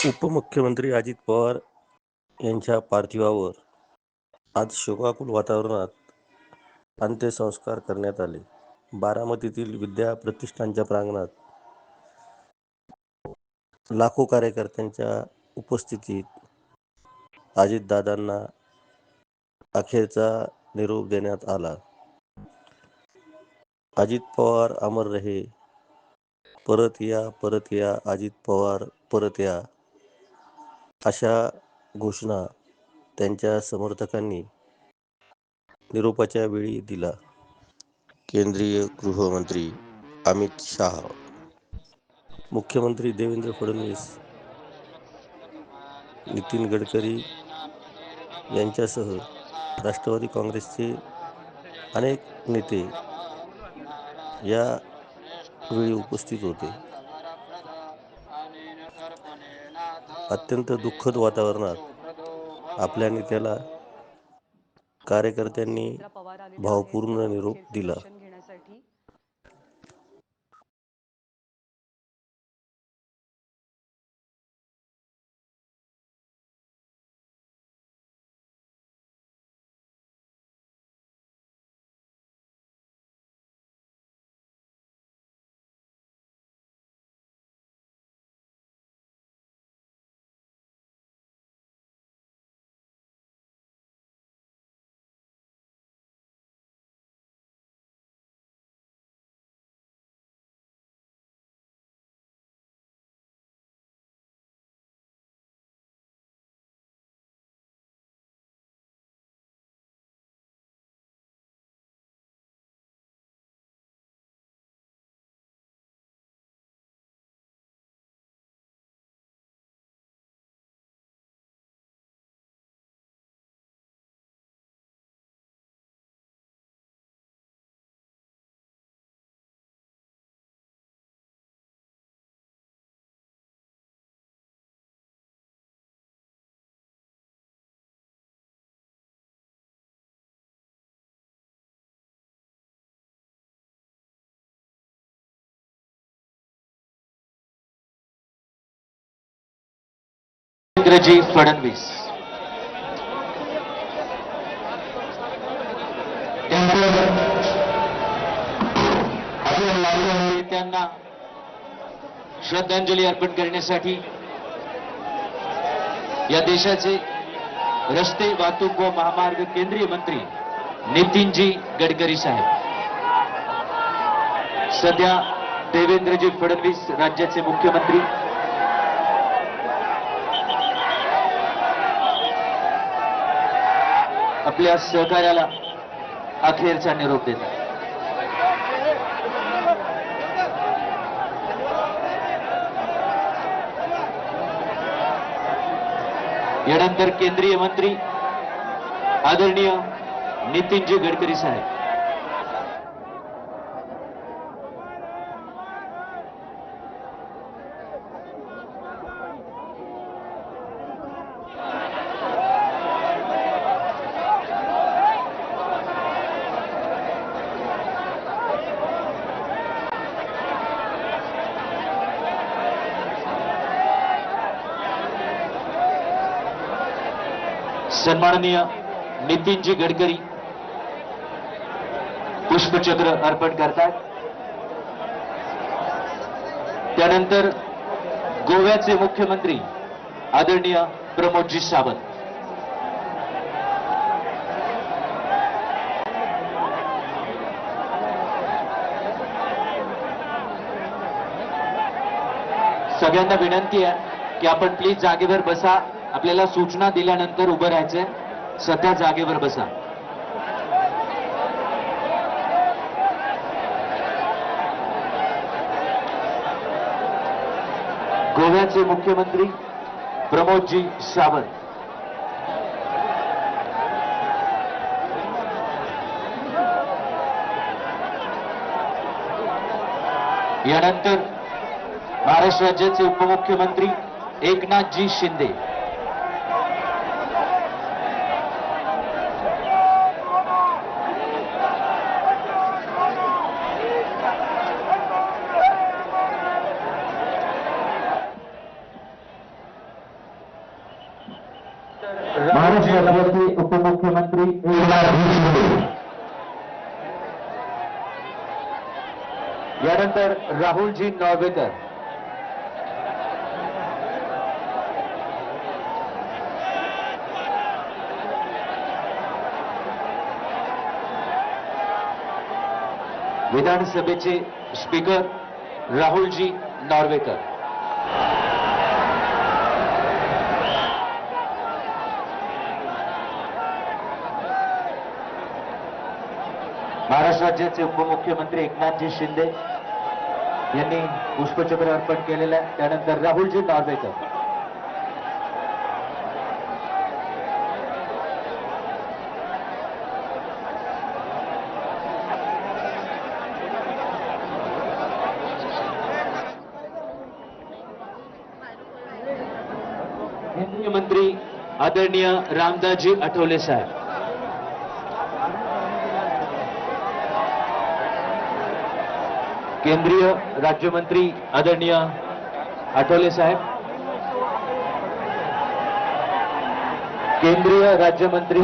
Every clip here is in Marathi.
उपमुख्यमंत्री अजित पवार यांच्या पार्थिवावर आज शोकाकुल वातावरणात अंत्यसंस्कार करण्यात आले. बारामतीतील विद्या प्रतिष्ठानच्या प्रांगणात लाखो कार्यकर्त्यांच्या उपस्थितीत अजितदादांना अखेरचा निरोप देण्यात आला. अजित पवार अमर रहे, परत या अजित पवार परत या, अशा घोषणा त्यांच्या समर्थकांनी निरोपाच्या वेळी दिला. केंद्रीय गृहमंत्री अमित शाह, मुख्यमंत्री देवेंद्र फडणवीस, नितीन गडकरी यांच्यासह राष्ट्रवादी काँग्रेसचे अनेक नेते या वेळी उपस्थित होते. अत्यंत दुःखद वातावरणात आपल्या नेत्याला कार्यकर्त्यांनी भावपूर्ण निरोप दिला. देवेंद्रजी फडणवीस त्यांना श्रद्धांजली अर्पण करण्यासाठी या देशाचे रस्ते वाहतूक व महामार्ग केंद्रीय मंत्री नितीनजी गडकरी साहेब, सध्या देवेंद्रजी फडणवीस राज्याचे मुख्यमंत्री, आपल्या सहकार्याला अखेरचा निरोप देतात. यानंतर केंद्रीय मंत्री आदरणीय नितीनजी गडकरी साहेब. सन्माननीय नितीनजी गडकरी पुष्पचक्र अर्पण करतात. त्यानंतर गोव्याचे मुख्यमंत्री आदरणीय प्रमोदजी सावंत, सगळ्यांना विनंती आहे की आपण प्लीज जागेवर बसा. आपल्याला सूचना दिल्यानंतर उभं राहायचंय. सध्या जागेवर बसा. गोव्याचे मुख्यमंत्री प्रमोदजी सावंत, यानंतर महाराष्ट्र राज्याचे उपमुख्यमंत्री एकनाथजी शिंदे, महाराष्ट्र राज्याचे उपमुख्यमंत्री एकनाथ शिंदे, यानंतर राहुलजी नॉर्वेकर, विधानसभेचे स्पीकर राहुलजी नॉर्वेकर, महाराष्ट्र राज्याचे उपमुख्यमंत्री एकनाथजी शिंदे यांनी पुष्पचक्र अर्पण केलेलं आहे. त्यानंतर राहुलजी नॉर्वेकर, केंद्रीय मंत्री आदरणीय रामदासजी आठवले साहेब, केंद्रीय राज्यमंत्री आदरणीय आठवले साहेब, केंद्रीय राज्यमंत्री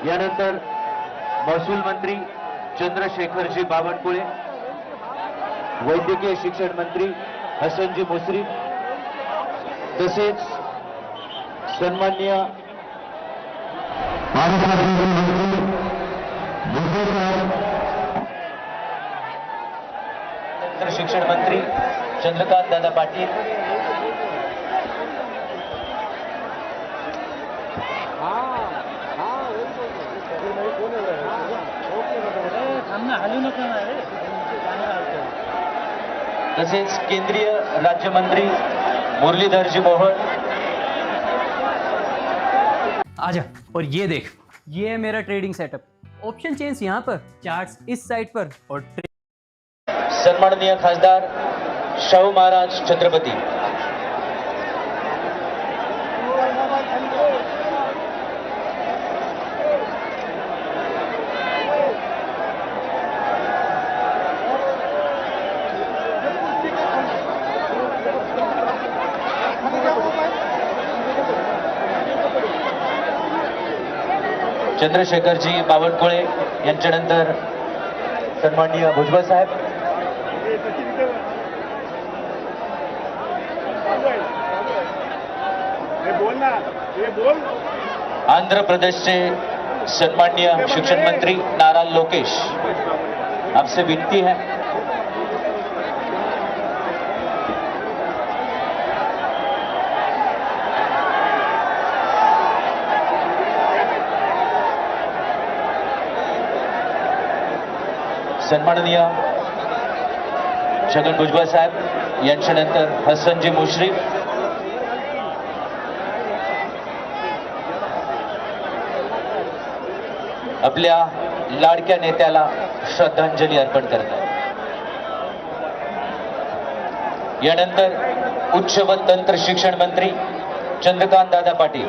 यानंतर महसूल मंत्री चंद्रशेखरजी बावनकुळे, वैद्यकीय शिक्षण मंत्री हसनजी मुश्रीफ, तसेच सन्माननीय शिक्षण मंत्री चंद्रकांत दादा पाटील, तसेच केंद्रीय राज्यमंत्री मुरलीधरजी मोहोळ, आजा और ये देख, ये है मेरा ट्रेडिंग सेटअप। ऑप्शन चेंज यहाँ पर, चार्ट्स इस साइड पर और सन्माननीय खासदार शाहू महाराज छत्रपती, चंद्रशेखरजी बावनकुळे यांच्यानंतर सन्माननीय भुजबळ साहेब, आंध्र प्रदेशचे सन्माननीय शिक्षण मंत्री नारा लोकेश, आपसे विनती है सन्माननीय छगन भुजबळ साहेब यांच्यानंतर हसनजी मुश्रीफ, आपल्या लाडक्या नेत्याला श्रद्धांजली अर्पण करतात. यानंतर उच्च व तंत्र शिक्षण मंत्री चंद्रकांत दादा पाटील.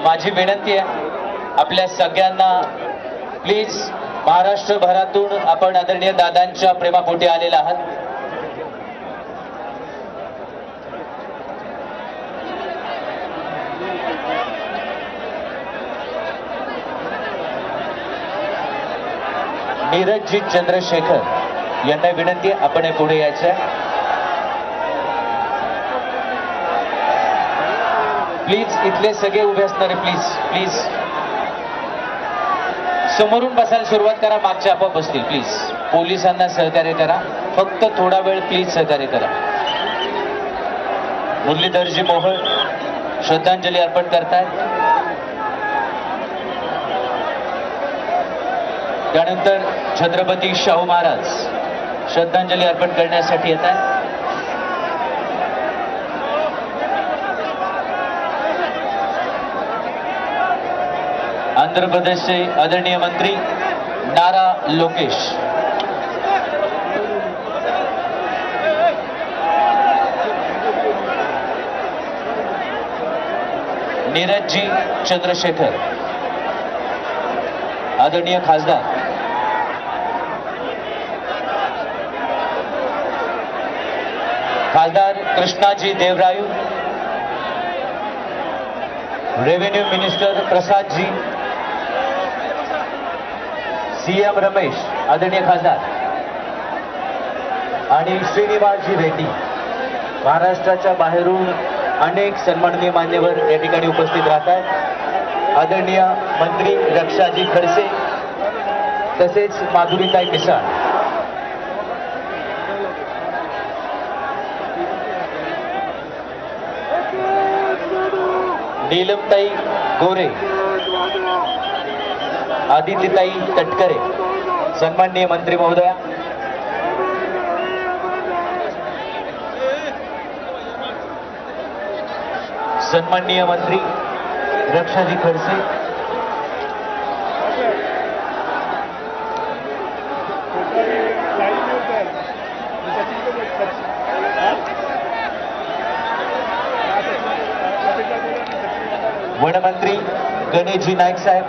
माझी विनंती आहे आपल्या सगळ्यांना, प्लीज महाराष्ट्रभरातून आपण आदरणीय दादांच्या प्रेमापोटी आलेला आहात. नीरजजी चंद्रशेखर यांना विनंती आहे आपण पुढे यायचं. प्लीज इथले सगळे उभे असणारे प्लीज प्लीज समोरून बसायला सुरुवात करा, मागच्या आपोआप बसतील. प्लीज पोलिसांना सहकार्य करा, फक्त थोडा वेळ प्लीज सहकार्य करा. मुरलीधरजी मोहोळ श्रद्धांजली अर्पण करतायत. त्यानंतर छत्रपती शाहू महाराज श्रद्धांजली अर्पण करण्यासाठी येत आहेत. आंध्र प्रदेशचे आदरणीय मंत्री नारा लोकेश, नीरजजी चंद्रशेखर, आदरणीय खासदार Krishnaji देवरायू, revenue minister Prasad ji, CM Ramesh आदरणीय खासदार आणि श्रीनिवासजी रेड्डी, महाराष्ट्राच्या बाहेरून अनेक सन्माननीय मान्यवर या ठिकाणी उपस्थित राहतात. आदरणीय मंत्री रक्षाजी खडसे तसेच माधुरीताई मिसाळ, नीलमताई गोरे, आदित्यताई तटकरे, सन्माननीय मंत्री महोदया, सन्माननीय मंत्री रक्षाजी खडसे, वनमंत्री गणेशजी नाईक साहेब,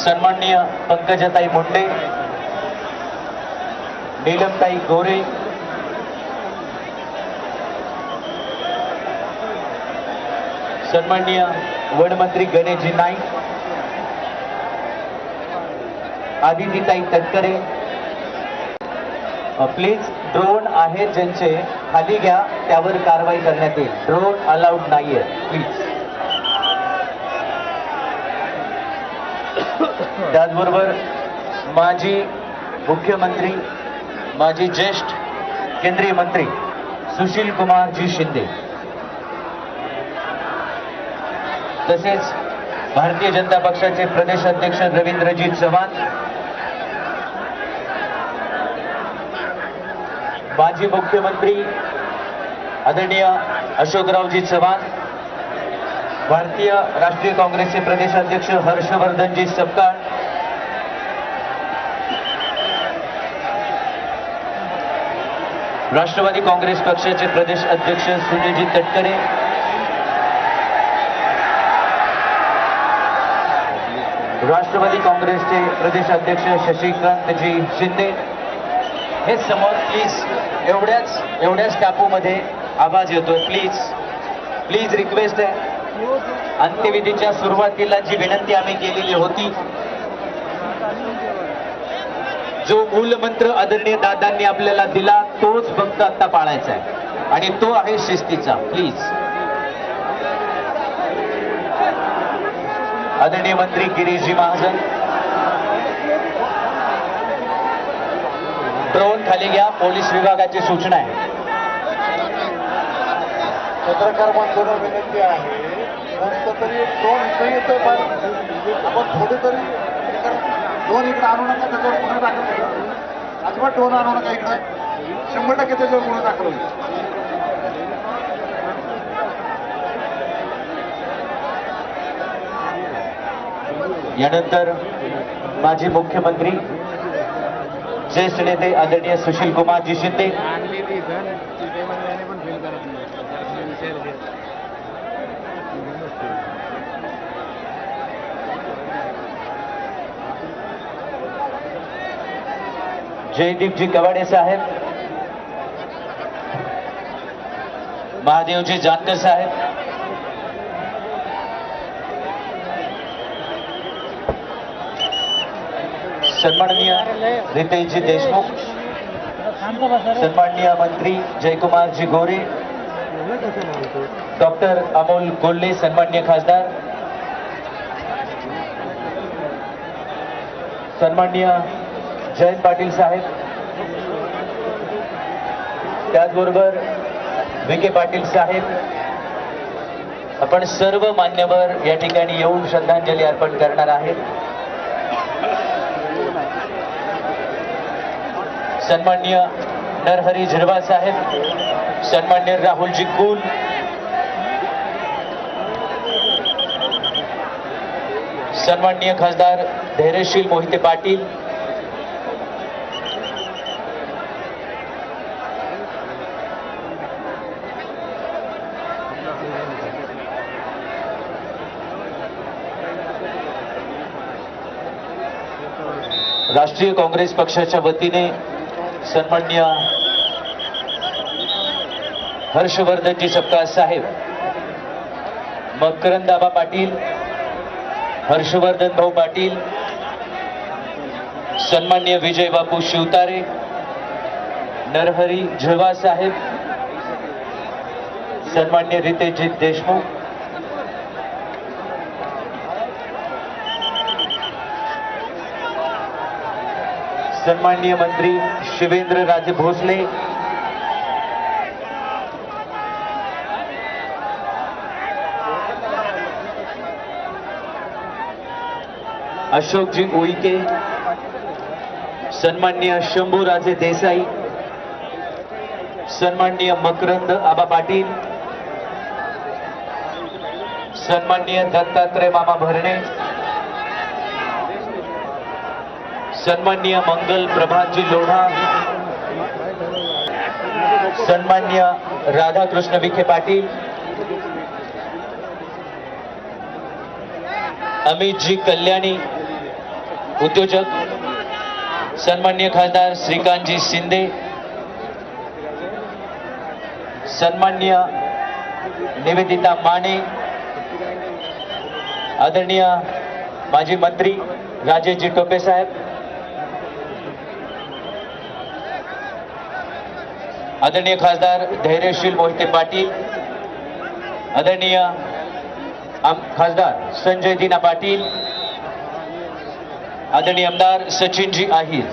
सन्माननीय पंकजाताई मुंडे, नीलमताई गोरे, सन्माननीय वनमंत्री गणेशजी नाईक, आदितीताई तटकरे. प्लीज ड्रोन आहेत ज्यांचे खाली घ्या, त्यावर कारवाई करण्यात येईल. ड्रोन अलाउड नाहीये प्लीज. त्याचबरोबर माजी मुख्यमंत्री, माजी ज्येष्ठ केंद्रीय मंत्री सुशील कुमारजी शिंदे, तसेच भारतीय जनता पक्षाचे प्रदेश अध्यक्ष रवींद्रजी चव्हाण, माजी मुख्यमंत्री आदरणीय अशोकरावजी चव्हाण, भारतीय राष्ट्रीय काँग्रेसचे प्रदेश अध्यक्ष हर्षवर्धनजी सपकाळ, राष्ट्रवादी काँग्रेस पक्षाचे प्रदेश अध्यक्ष सुनीलजी तटकरे, राष्ट्रवादी काँग्रेसचे प्रदेश अध्यक्ष शशिकांतजी शिंदे. हे समोर प्लीज, एवढ्याच टापूमध्ये आवाज येतोय. प्लीज रिक्वेस्ट आहे. अंत्यविधीच्या सुरुवातीला जी विनंती आम्ही केलेली होती, जो मूलमंत्र आदरणीय दादांनी आपल्याला दिला तोच फक्त आता पाळायचा आहे आणि तो आहे शिस्तीचा. प्लीज. आदरणीय मंत्री गिरीशजी महाजन, ड्रोन खाली घ्या, पोलीस विभागाची सूचना आहे. पत्रकार बांधवांना विनंती आहे, कोणतं तरी ड्रोन इथं येतं, पण आपण थोडे तरी ड्रोन इकडे आणू नका, त्याच्यावर गुन्हा दाखल करा. अजिबात ड्रोन आणू नका इकडे, 100% त्याच्यावर गुन्हा दाखल होईल. यानंतर माजी मुख्यमंत्री ज्येष्ठ नेते आदरणीय सुशील कुमारजी शिंदे, जयदीपजी कवाडे साहेब, महादेवजी जानकर साहेब, सन्माननीय रितेशजी देशमुख, सन्माननीय मंत्री जयकुमारजी गोरे, डॉक्टर अमोल कोल्हे, सन्माननीय खासदार, सन्माननीय जयंत पाटील साहेब, त्याचबरोबर विखे पाटील साहेब, आपण सर्व मान्यवर या ठिकाणी येऊन श्रद्धांजली अर्पण करणार आहेत. सन्माननीय नरहरी झिरवाळ साहेब, सन्माननीय राहुलजी कुल, सन्माननीय खासदार धैर्यशील मोहिते पाटील, राष्ट्रीय काँग्रेस पक्षाच्या वतीने सन्माननीय हर्षवर्धनजी सपकाळ साहेब, मकरंद आबा पाटील, हर्षवर्धन भाऊ पाटील, सन्माननीय विजय बापू शिवतारे, नरहरी झिरवाळ साहेब, सन्माननीय रितेशजी देशमुख, सन्माननीय मंत्री शिवेंद्र राजे भोसले, अशोकजी उईके, सन्माननीय शंभूराजे देसाई, सन्माननीय मकरंद आबा पाटील, सन्माननीय दत्तात्रय मामा भरणे, सन्माननीय मंगल प्रभातजी लोढा, सन्माननीय राधाकृष्ण विखे पाटील, अमितजी कल्याणी उद्योजक, सन्माननीय खासदार श्रीकांतजी शिंदे, सन्माननीय निवेदिता माने, आदरणीय माजी मंत्री राजेशजी टोपे साहेब, आदरणीय खासदार धैर्यशील मोहिते पाटील, आदरणीय खासदार संजय दीना पाटील, आदरणीय आमदार सचिनजी आहिर,